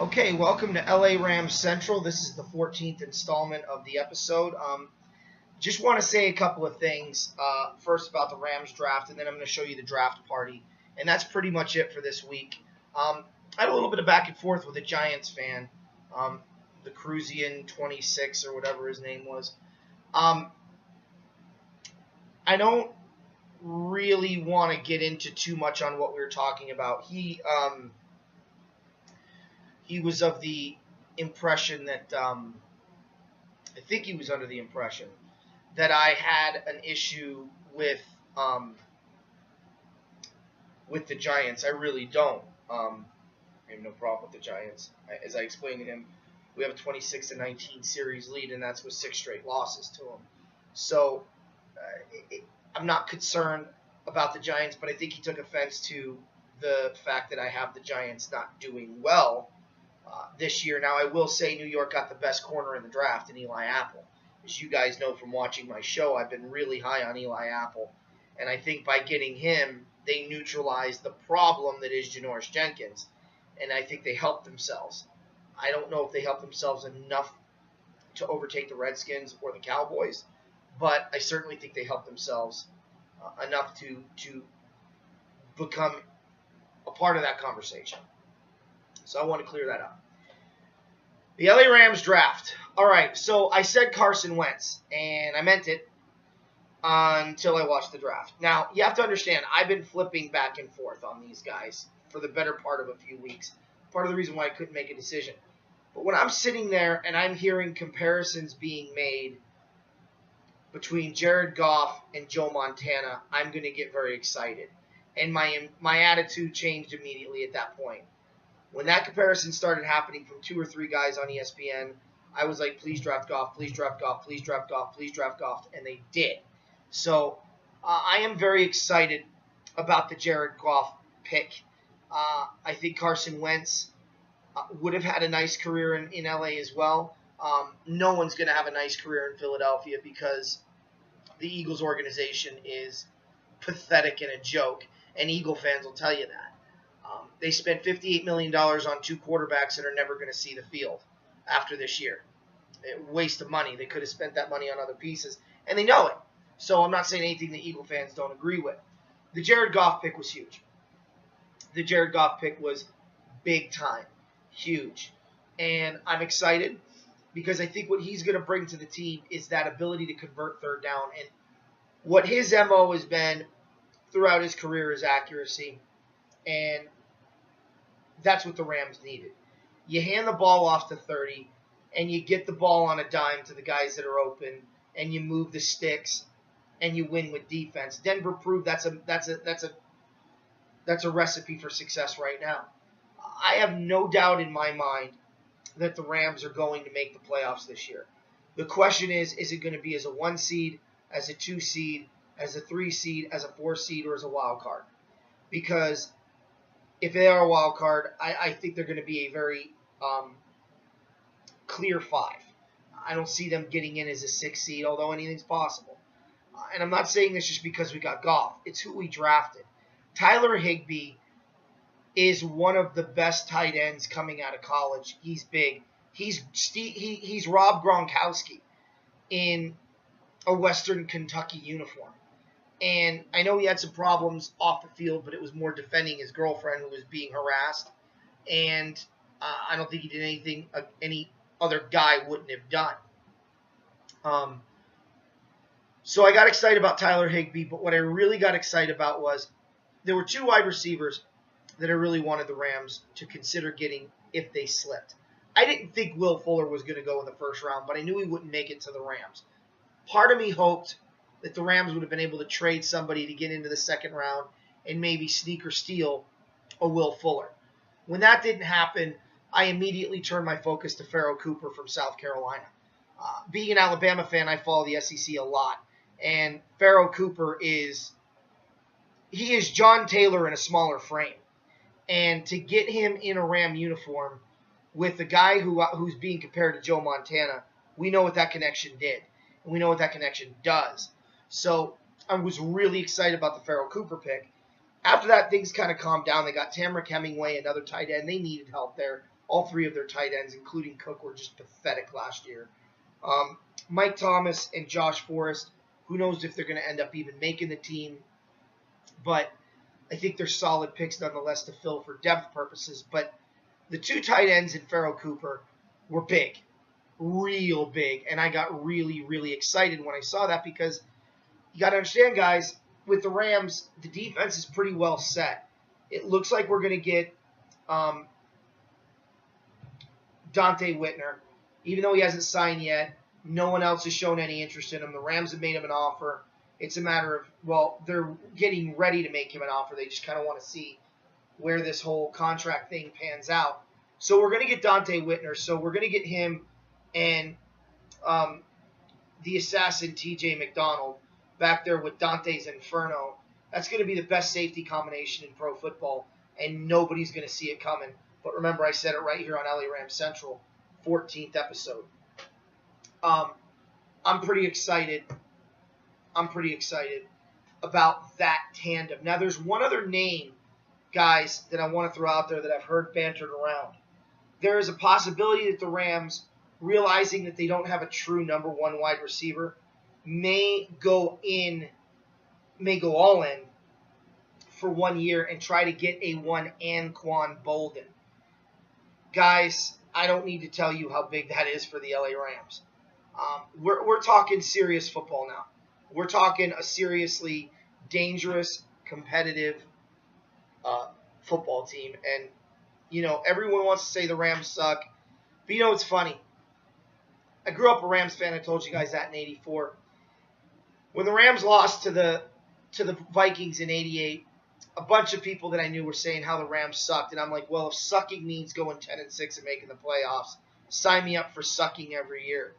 Okay, welcome to LA Rams Central. This is the 14th installment of the episode. Just want to say a couple of things. First about the Rams draft, and then I'm going to show you the draft party. And that's pretty much it for this week. I had a little bit of back and forth with a Giants fan, the Cruzian 26 or whatever his name was. I don't really want to get into too much on what we were talking about. He was of the impression that I think he was under the impression that I had an issue with the Giants. I really don't. I have no problem with the Giants. As I explained to him, we have a 26-19 series lead, and that's with 6 straight losses to them. So I'm not concerned about the Giants, but I think he took offense to the fact that I have the Giants not doing well this year. Now, I will say New York got the best corner in the draft in Eli Apple. As you guys know from watching my show, I've been really high on Eli Apple. And I think by getting him, they neutralized the problem that is Janoris Jenkins. And I think they helped themselves. I don't know if they helped themselves enough to overtake the Redskins or the Cowboys, but I certainly think they helped themselves enough to become a part of that conversation. So I want to clear that up. The LA Rams draft. All right, so I said Carson Wentz, and I meant it until I watched the draft. Now, you have to understand, I've been flipping back and forth on these guys for the better part of a few weeks. Part of the reason why I couldn't make a decision. But when I'm sitting there and I'm hearing comparisons being made between Jared Goff and Joe Montana, I'm going to get very excited. And my attitude changed immediately at that point. When that comparison started happening from 2 or 3 guys on ESPN, I was like, please draft Goff, please draft Goff, please draft Goff, please draft Goff, and they did. So I am very excited about the Jared Goff pick. I think Carson Wentz would have had a nice career in LA as well. No one's going to have a nice career in Philadelphia because the Eagles organization is pathetic and a joke, and Eagle fans will tell you that. They spent $58 million on 2 quarterbacks that are never going to see the field after this year. A waste of money. They could have spent that money on other pieces, and they know it. So I'm not saying anything that Eagle fans don't agree with. The Jared Goff pick was huge. The Jared Goff pick was big time, huge. And I'm excited because I think what he's going to bring to the team is that ability to convert third down. And what his MO has been throughout his career is accuracy. And that's what the Rams needed. You hand the ball off to 30, and you get the ball on a dime to the guys that are open, and you move the sticks, and you win with defense. Denver proved that's a recipe for success right now. I have no doubt in my mind that the Rams are going to make the playoffs this year. The question is it going to be as a 1 seed, as a 2 seed, as a 3 seed, as a 4 seed, or as a wild card? Because if they are a wild card, I think they're going to be a very clear 5. I don't see them getting in as a 6 seed, although anything's possible. And I'm not saying this just because we got Goff. It's who we drafted. Tyler Higbee is one of the best tight ends coming out of college. He's big. He's Rob Gronkowski in a Western Kentucky uniform. And I know he had some problems off the field, but it was more defending his girlfriend who was being harassed. And I don't think he did anything any other guy wouldn't have done. So I got excited about Tyler Higbee, but what I really got excited about was there were 2 wide receivers that I really wanted the Rams to consider getting if they slipped. I didn't think Will Fuller was going to go in the first round, but I knew he wouldn't make it to the Rams. Part of me hoped that the Rams would have been able to trade somebody to get into the second round and maybe sneak or steal a Will Fuller. When that didn't happen, I immediately turned my focus to Pharoh Cooper from South Carolina. Being an Alabama fan, I follow the SEC a lot. And Pharoh Cooper is John Taylor in a smaller frame. And to get him in a Ram uniform with the guy who's being compared to Joe Montana, we know what that connection did. And we know what that connection does. So I was really excited about the Pharoh Cooper pick. After that, things kind of calmed down. They got Tamrick Hemingway, another tight end. They needed help there. All three of their tight ends, including Cook, were just pathetic last year. Mike Thomas and Josh Forrest, who knows if they're going to end up even making the team. But I think they're solid picks nonetheless to fill for depth purposes. But the two tight ends in Pharoh Cooper were big, real big. And I got really, really excited when I saw that because you got to understand, guys, with the Rams, the defense is pretty well set. It looks like we're going to get Dante Whitner, even though he hasn't signed yet. No one else has shown any interest in him. The Rams have made him an offer. It's a matter of, well, they're getting ready to make him an offer. They just kind of want to see where this whole contract thing pans out. So we're going to get Dante Whitner. So we're going to get him and the assassin TJ McDonald back there with Dante's Inferno. That's going to be the best safety combination in pro football, and nobody's going to see it coming. But remember, I said it right here on LA Rams Central, 14th episode. I'm pretty excited. About that tandem. Now, there's one other name, guys, that I want to throw out there that I've heard bantered around. There is a possibility that the Rams, realizing that they don't have a true number one wide receiver, may go all in for 1 year and try to get a one Anquan Bolden. Guys, I don't need to tell you how big that is for the LA Rams. We're talking serious football now. We're talking a seriously dangerous, competitive football team. And, you know, everyone wants to say the Rams suck. But, you know, it's funny. I grew up a Rams fan. I told you guys that in '84. When the Rams lost to the Vikings in '88, a bunch of people that I knew were saying how the Rams sucked. And I'm like, well, if sucking means going 10-6 and making the playoffs, sign me up for sucking every year.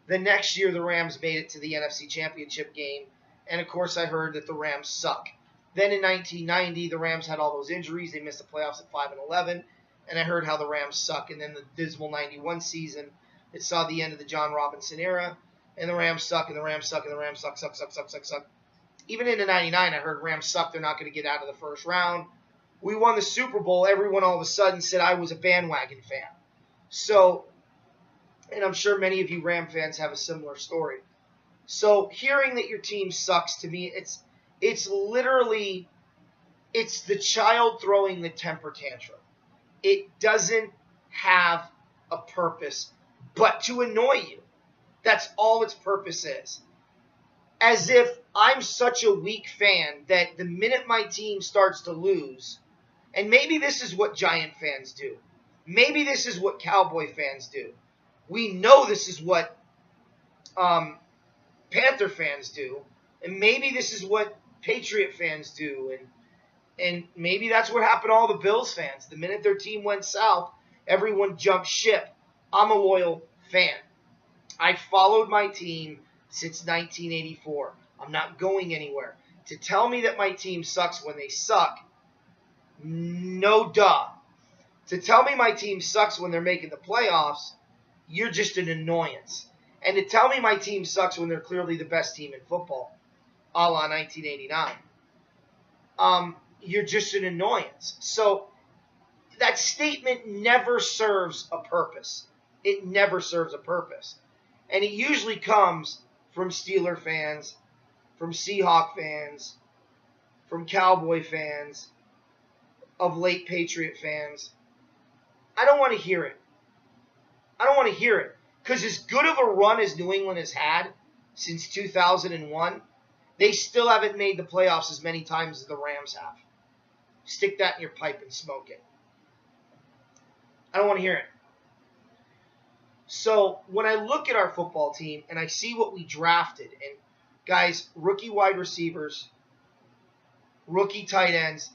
The next year, the Rams made it to the NFC Championship game, and of course, I heard that the Rams suck. Then in 1990, the Rams had all those injuries. They missed the playoffs at 5-11, and I heard how the Rams suck. And then the dismal '91 season, it saw the end of the John Robinson era, and the Rams suck, and the Rams suck, and the Rams suck. Even into '99, I heard Rams suck. They're not going to get out of the first round. We won the Super Bowl. Everyone all of a sudden said I was a bandwagon fan. So, and I'm sure many of you Ram fans have a similar story. So hearing that your team sucks, to me, it's literally, it's the child throwing the temper tantrum. It doesn't have a purpose but to annoy you. That's all its purpose is. As if I'm such a weak fan that the minute my team starts to lose, and maybe this is what Giant fans do. Maybe this is what Cowboy fans do. We know this is what Panther fans do, and maybe this is what Patriot fans do, and maybe that's what happened to all the Bills fans. The minute their team went south, everyone jumped ship. I'm a loyal fan. I followed my team since 1984. I'm not going anywhere. To tell me that my team sucks when they suck, no duh. To tell me my team sucks when they're making the playoffs, you're just an annoyance. And to tell me my team sucks when they're clearly the best team in football, a la 1989, you're just an annoyance. So that statement never serves a purpose. It never serves a purpose. And it usually comes from Steeler fans, from Seahawk fans, from Cowboy fans, of late Patriot fans. I don't want to hear it. I don't want to hear it. Because as good of a run as New England has had since 2001, they still haven't made the playoffs as many times as the Rams have. Stick that in your pipe and smoke it. I don't want to hear it. So when I look at our football team and I see what we drafted, and guys, rookie wide receivers, rookie tight ends,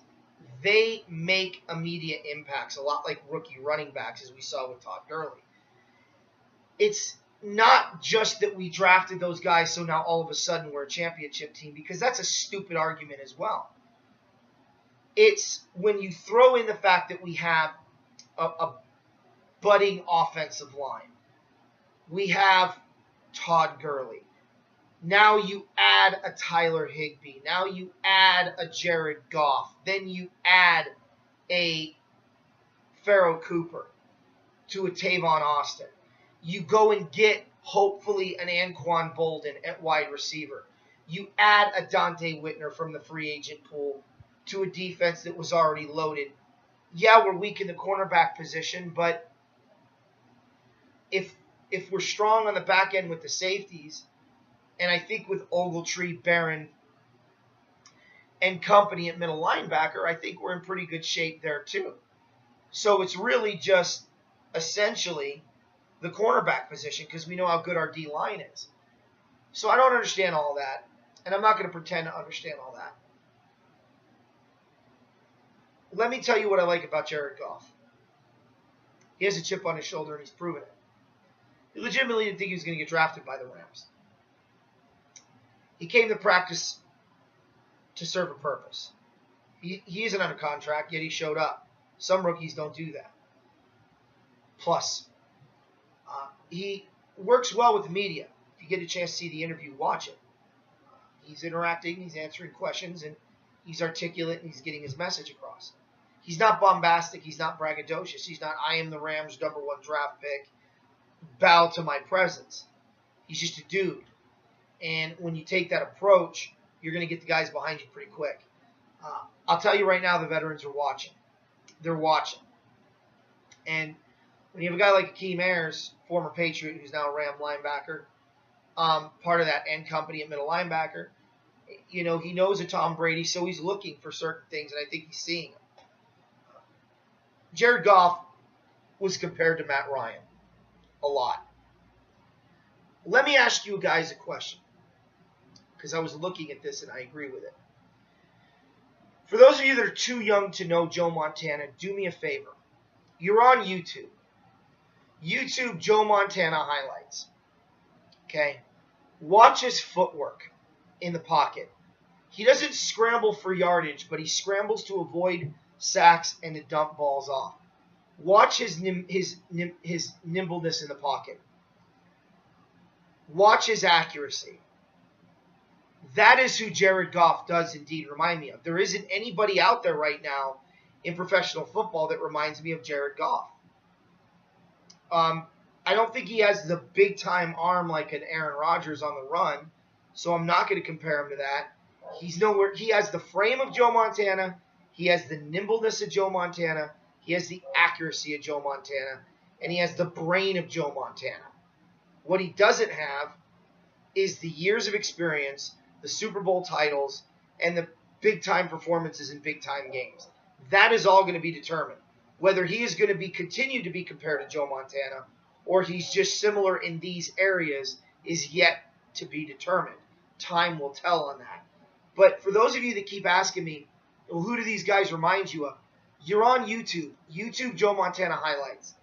they make immediate impacts, a lot like rookie running backs, as we saw with Todd Gurley. It's not just that we drafted those guys so now all of a sudden we're a championship team, because that's a stupid argument as well. It's when you throw in the fact that we have a budding offensive line. We have Todd Gurley. Now you add a Tyler Higbee. Now you add a Jared Goff. Then you add a Pharoh Cooper. to a Tavon Austin. You go and get, hopefully, an Anquan Bolden at wide receiver. You add a Dante Whitner from the free agent pool to a defense that was already loaded. Yeah, we're weak in the cornerback position, but if we're strong on the back end with the safeties, and I think with Ogletree, Barron, and company at middle linebacker, I think we're in pretty good shape there too. So it's really just essentially the cornerback position because we know how good our D-line is. So I don't understand all that, and I'm not going to pretend to understand all that. Let me tell you what I like about Jared Goff. He has a chip on his shoulder, and he's proven it. He legitimately didn't think he was going to get drafted by the Rams. He came to practice to serve a purpose. He isn't under contract, yet he showed up. Some rookies don't do that. Plus, he works well with the media. If you get a chance to see the interview, watch it. He's interacting, he's answering questions, and he's articulate, and he's getting his message across. He's not bombastic, he's not braggadocious. He's not, I am the Rams' #1 draft pick, bow to my presence. He's just a dude. And when you take that approach, you're going to get the guys behind you pretty quick. I'll tell you right now, the veterans are watching. They're watching. And when you have a guy like Akeem Ayers, former Patriot, who's now a Ram linebacker, part of that end company at middle linebacker, he knows a Tom Brady, so he's looking for certain things, and I think he's seeing them. Jared Goff was compared to Matt Ryan a lot. Let me ask you guys a question, because I was looking at this and I agree with it. For those of you that are too young to know Joe Montana, do me a favor. You're on YouTube. YouTube Joe Montana highlights. Okay? Watch his footwork in the pocket. He doesn't scramble for yardage, but he scrambles to avoid sacks and to dump balls off. Watch his nimbleness in the pocket. Watch his accuracy. That is who Jared Goff does indeed remind me of. There isn't anybody out there right now in professional football that reminds me of Jared Goff. I don't think he has the big-time arm like an Aaron Rodgers on the run, so I'm not going to compare him to that. He's nowhere. He has the frame of Joe Montana. He has the nimbleness of Joe Montana. He has the accuracy of Joe Montana. And he has the brain of Joe Montana. What he doesn't have is the years of experience, the Super Bowl titles, and the big-time performances in big-time games. That is all going to be determined. Whether he is going to continue to be compared to Joe Montana or he's just similar in these areas is yet to be determined. Time will tell on that. But for those of you that keep asking me, well, who do these guys remind you of? You're on YouTube. YouTube Joe Montana highlights.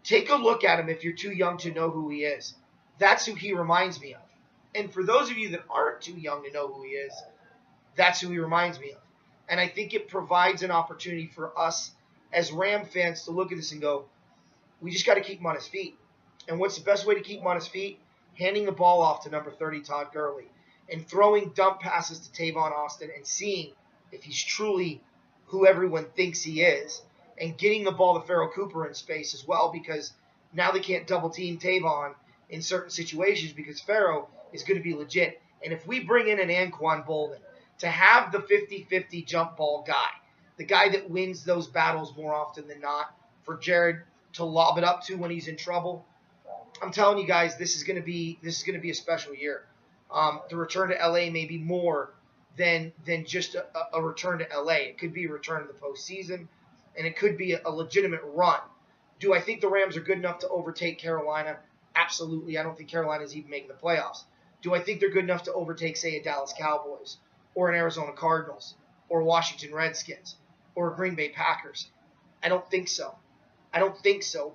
Take a look at him if you're too young to know who he is. That's who he reminds me of. And for those of you that aren't too young to know who he is, that's who he reminds me of. And I think it provides an opportunity for us as Ram fans to look at this and go, we just got to keep him on his feet. And what's the best way to keep him on his feet? Handing the ball off to number 30, Todd Gurley, and throwing dump passes to Tavon Austin and seeing if he's truly who everyone thinks he is, and getting the ball to Pharoh Cooper in space as well, because now they can't double-team Tavon in certain situations because Pharoh is going to be legit. And if we bring in an Anquan Bolden to have the 50-50 jump ball guy, the guy that wins those battles more often than not, for Jared to lob it up to when he's in trouble, I'm telling you guys, this is going to be a special year. The return to LA may be more than just a return to LA. It could be a return to the postseason, and it could be a legitimate run. Do I think the Rams are good enough to overtake Carolina? Absolutely. I don't think Carolina's even making the playoffs. Do I think they're good enough to overtake, say, a Dallas Cowboys or an Arizona Cardinals or Washington Redskins or Green Bay Packers? I don't think so.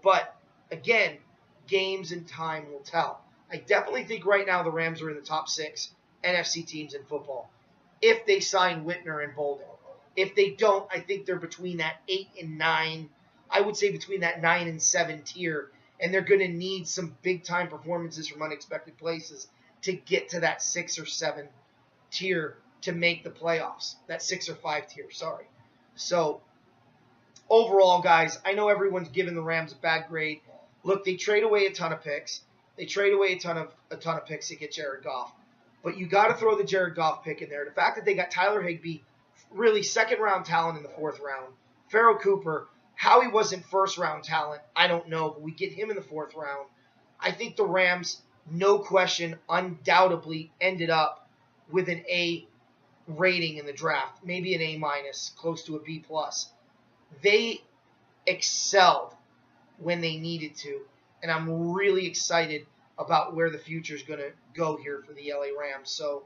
But, again, games and time will tell. I definitely think right now the Rams are in the top 6 NFC teams in football if they sign Whitner and Bolden. If they don't, I think they're between that 8 and 9. I would say between that 9 and 7 tier, and they're going to need some big-time performances from unexpected places to get to that 6 or 7 tier to make the playoffs. That 6 or 5 tier, sorry. So overall, guys, I know everyone's giving the Rams a bad grade. Look, they trade away a ton of picks. They trade away a ton of picks to get Jared Goff. But you got to throw the Jared Goff pick in there. The fact that they got Tyler Higbee, really second-round talent in the 4th round. Pharoh Cooper, how he wasn't first-round talent, I don't know, but we get him in the 4th round. I think the Rams, no question, undoubtedly ended up with an A rating in the draft, maybe an A-, close to a B+. They excelled when they needed to, and I'm really excited about where the future is going to go here for the LA Rams. So,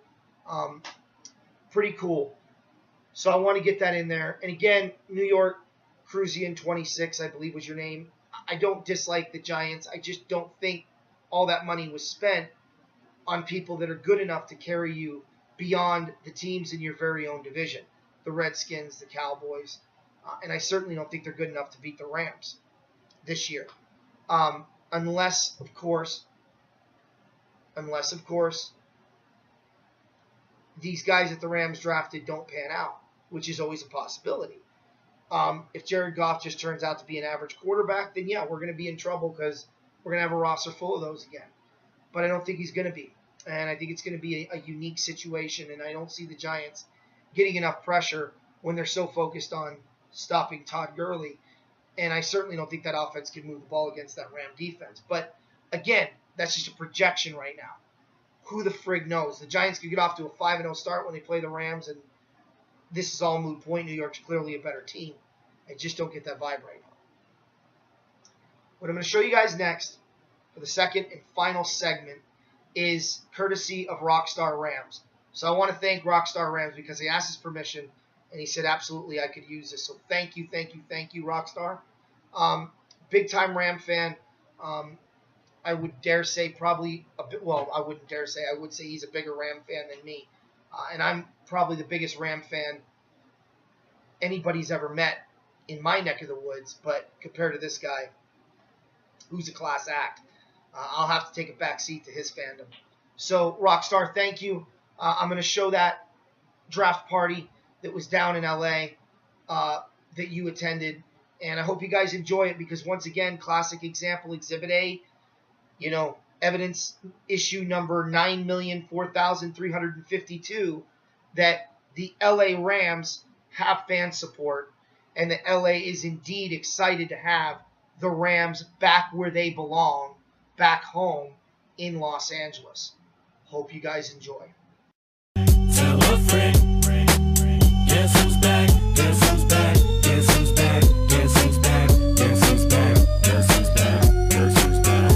pretty cool. So I want to get that in there. And again, New York, Cruzian 26, I believe was your name. I don't dislike the Giants. I just don't think all that money was spent on people that are good enough to carry you beyond the teams in your very own division, the Redskins, the Cowboys. And I certainly don't think they're good enough to beat the Rams this year. Unless, of course, these guys that the Rams drafted don't pan out, which is always a possibility. If Jared Goff just turns out to be an average quarterback, then yeah, we're going to be in trouble because we're going to have a roster full of those again. But I don't think he's going to be. And I think it's going to be a unique situation, and I don't see the Giants getting enough pressure when they're so focused on stopping Todd Gurley. And I certainly don't think that offense can move the ball against that Ram defense. But, again, that's just a projection right now. Who the frig knows? The Giants could get off to a 5-0 start when they play the Rams, and this is all moot point. New York's clearly a better team. I just don't get that vibe right now. What I'm going to show you guys next for the second and final segment is courtesy of Rockstar Rams. So I want to thank Rockstar Rams because he asked his permission, and he said, absolutely, I could use this. So thank you, Rockstar. Big-time Ram fan. I would dare say probably a bit, well, I wouldn't dare say. I would say he's a bigger Ram fan than me. And I'm probably the biggest Ram fan anybody's ever met in my neck of the woods. But compared to this guy, who's a class act, I'll have to take a back seat to his fandom. So, Rockstar, thank you. I'm going to show that draft party that was down in L.A. That you attended. And I hope you guys enjoy it because, once again, classic example, Exhibit A, evidence issue number 9,004,352, that the L.A. Rams have fan support and that L.A. is indeed excited to have the Rams back where they belong, back home in Los Angeles. Hope you guys enjoy. Tell a friend, guess who's back, guess who's back, guess who's back, guess who's back, guess who's back, guess who's back, guess who's back.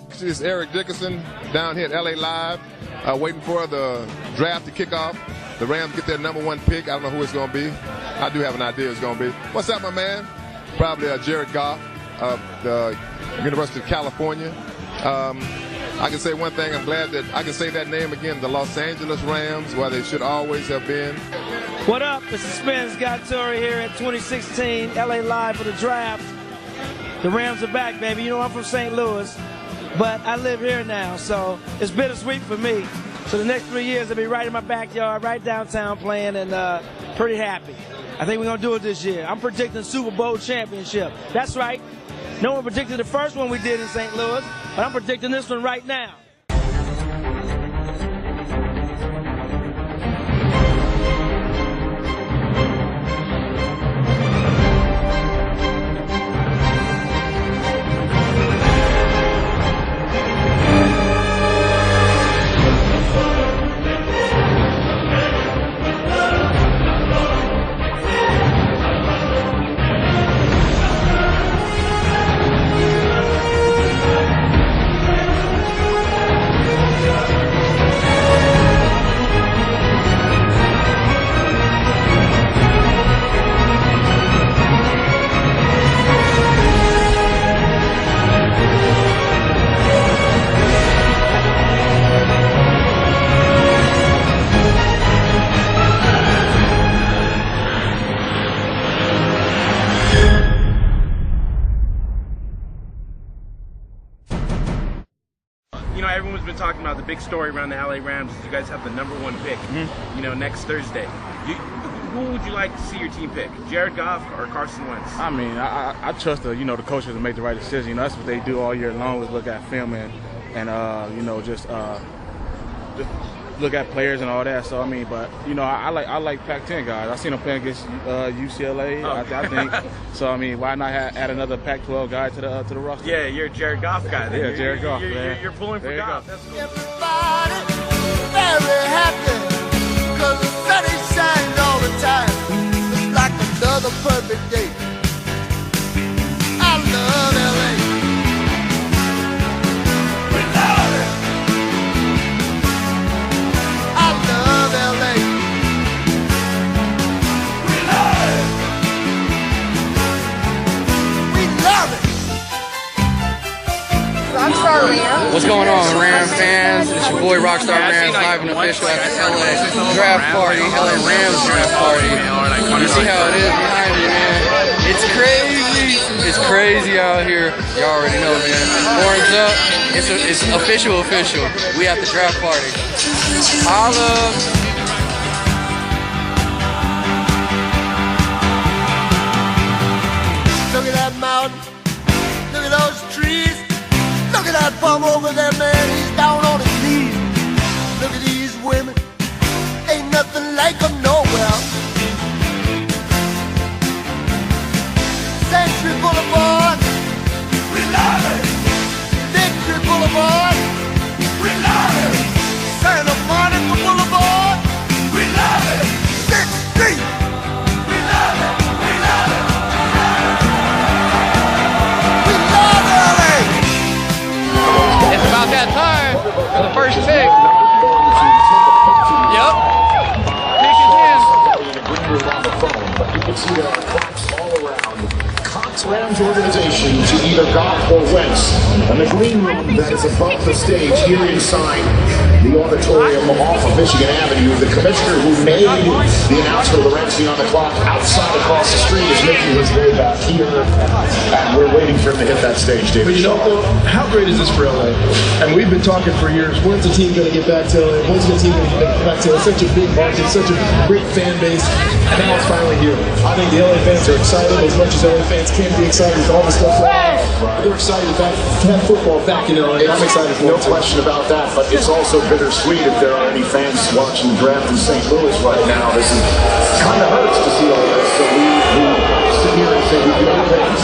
This is Eric Dickerson down here at LA Live, waiting for the draft to kick off. The Rams get their #1 pick. I don't know who it's going to be. I do have an idea it's going to be. What's up, my man? Probably Jared Goff of the University of California. I can say one thing. I'm glad that I can say that name again, the Los Angeles Rams, where they should always have been. What up? This is Spence Gattori here at 2016 LA Live for the draft. The Rams are back, baby. You know I'm from St. Louis, but I live here now, so it's bittersweet for me. So the next 3 years I'll be right in my backyard, right downtown playing, and pretty happy. I think we're going to do it this year. I'm predicting Super Bowl championship. That's right. No one predicted the first one we did in St. Louis, but I'm predicting this one right now. you know, everyone's been talking about the big story around the LA Rams is you guys have the #1 pick, you know, next Thursday. Who would you like to see your team pick, Jared Goff or Carson Wentz? I mean, I trust the coaches to make the right decision. You know, that's what they do all year long is look at film and you know, just look at players and all that. So I mean, but you know, I like Pac-10 guys. I seen them playing against UCLA. I think so. I mean, why not add another Pac-12 guy to the roster? Yeah, you're a Jared Goff guy. Then. Yeah, Jared Goff. You're pulling for Goff. That's cool. Everybody very happy, 'cause the sun is shining all the time. It's like another perfect day. I love LA. We love it. I love LA. We love it. We love it. Rockstar Rams. What's going on, Ram fans? It's your boy Rockstar Rams, live and official at the LA draft party, LA Rams draft party. You see how it is behind me, man? It's crazy. It's crazy out here. You already know, man. Horns up. It's official. We at the draft party. Holla. Look at that mountain. Look at those trees. Look at that bum over there, man. He's down on his knees. Look at these women. Ain't nothing like them nowhere. Century Boulevard. We love it. Victory Boulevard. We love it. Santa Monica Boulevard. We love it. 6th Street. We love it. We love it. It's about that time for the first pick. Yep. Pick is in. Rams organization to either Goff or Wentz. And the green room that is above the stage here inside the auditorium off of Michigan Avenue, the commissioner who made the announcement of the Rams being on the clock outside across the street is making his way back here. And we're waiting for him to hit that stage, David. But you know, how great is this for LA? And we've been talking for years, when's the team going to get back to LA? When's the team going to get back to LA? Such a big market, such a great fan base. And now it's finally here. I think the LA fans are excited as much as LA fans can be excited with all the stuff going on. They're excited to have football back in LA. I'm excited for no question about that, but it's also bittersweet if there are any fans watching the draft in St. Louis right now. This is kind of hurts to see all this, so we sit here and say we do our things.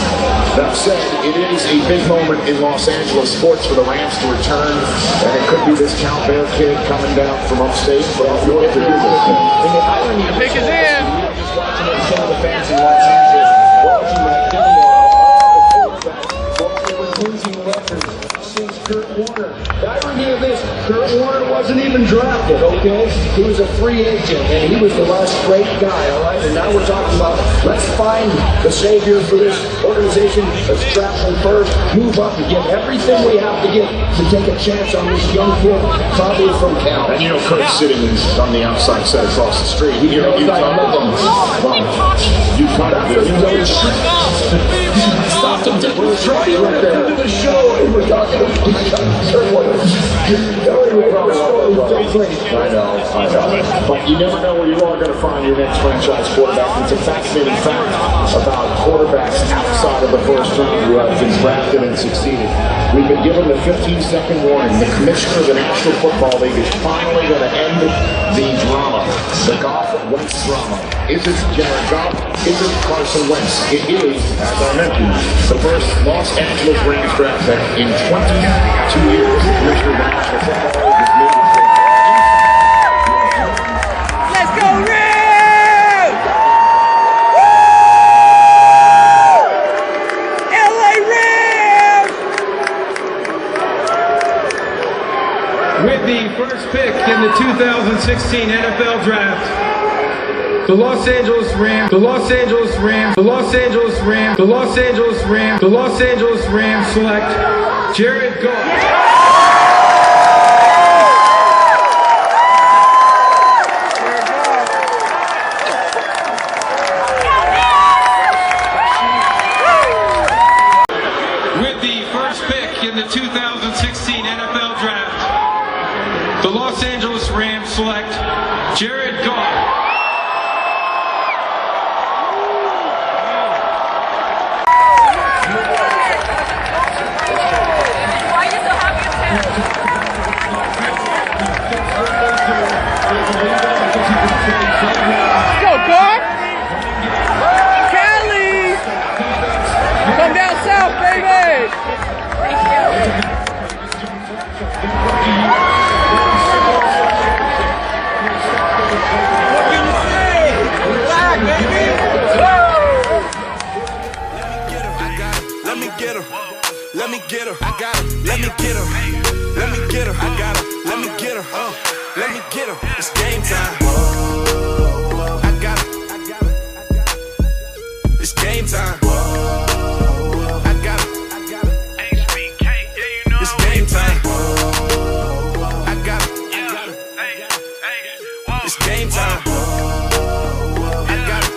That said, it is a big moment in Los Angeles sports for the Rams to return, and it could be this Count Bear kid coming down from upstate, but I'll be able to do this. And the irony The pick is in. just watching some of the fans in Los Angeles watching that video. Losing record since Kurt Warner. The irony of this, Kurt Warner wasn't even drafted, okay? He was a free agent, and he was the last great guy, all right? And now we're talking about, let's find the savior for this organization. Let's draft him first, move up, and give everything we have to give to take a chance on this young kid, probably from Cal. And you know, Kurt's sitting on the outside set across the street. You know, you talk about you kind of stopped him to try right there. The show, and we're talking about I know. But you never know where you are going to find your next franchise quarterback. It's a fascinating fact about quarterbacks outside of the first round who have been drafted and succeeded. We've been given the 15-second warning. The commissioner of the National Football League is finally going to end the drama, the Goff-Wentz drama. Is it Jared Goff? Is it Carson Wentz? It is, as I mentioned, the first Los Angeles Rams draft pick in 22 years. The commissioner of the National Football League has made it. Let's go Rams! Woo! LA Rams! With the first pick in the 2016 NFL Draft, the Los Angeles Rams select Jared Goff. With the first pick in the 2016 2016 NFL Draft. The Los Angeles Rams select Jared Goff. Let's go, Clark! Cali! Come down south, baby! What can you say? Black, baby! Let me get her. Let me get her. I got her. Let me get her. Let me get her. I got her. Let me get her. Let me get her. It's game time. I got her. It's game time. I got her. It's game time. I got her. It's game time. I got her.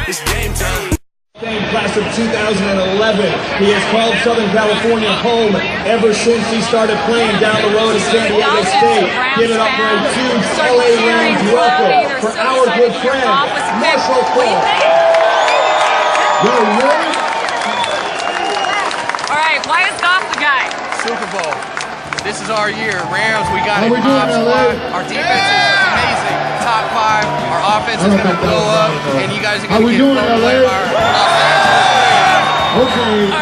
It's game time. Class of 2011. He has called Southern California home ever since he started playing down the road at San Diego State. Give it up for a huge LA Rams welcome for our good friend, Marshall Faulk. All right, why is Goff the guy? Super Bowl. This is our year. Rams, we got How a we doing, top LA? squad. Our defense is amazing. Top 5. Our offense is going to blow up, and you guys are How going to we get doing, blown away LA? by our offense. Okay,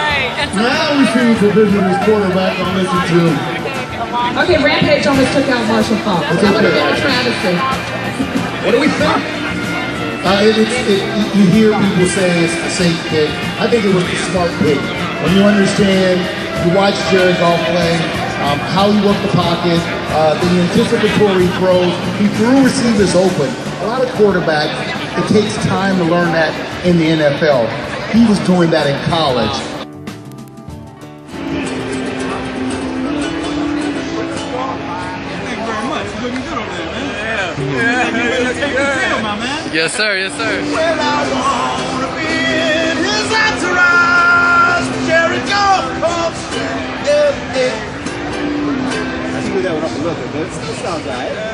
now we see the visitor's quarterback on listen to. Okay, Rampage almost took out Marshall Faulk. It's That would have okay. been a travesty. What do we think? You hear people say it's a safe pick. I think it was the smart pick. When you understand, you watch Jared Goff play, how he worked the pocket, the anticipatory throws, he threw receivers open. A lot of quarterbacks, it takes time to learn that in the NFL. He was doing that in college. Yes, sir. Yes, sir. Well, I wanna be in his entourage. Jerry Goff. I screwed that one up a little bit, but it sounds alright.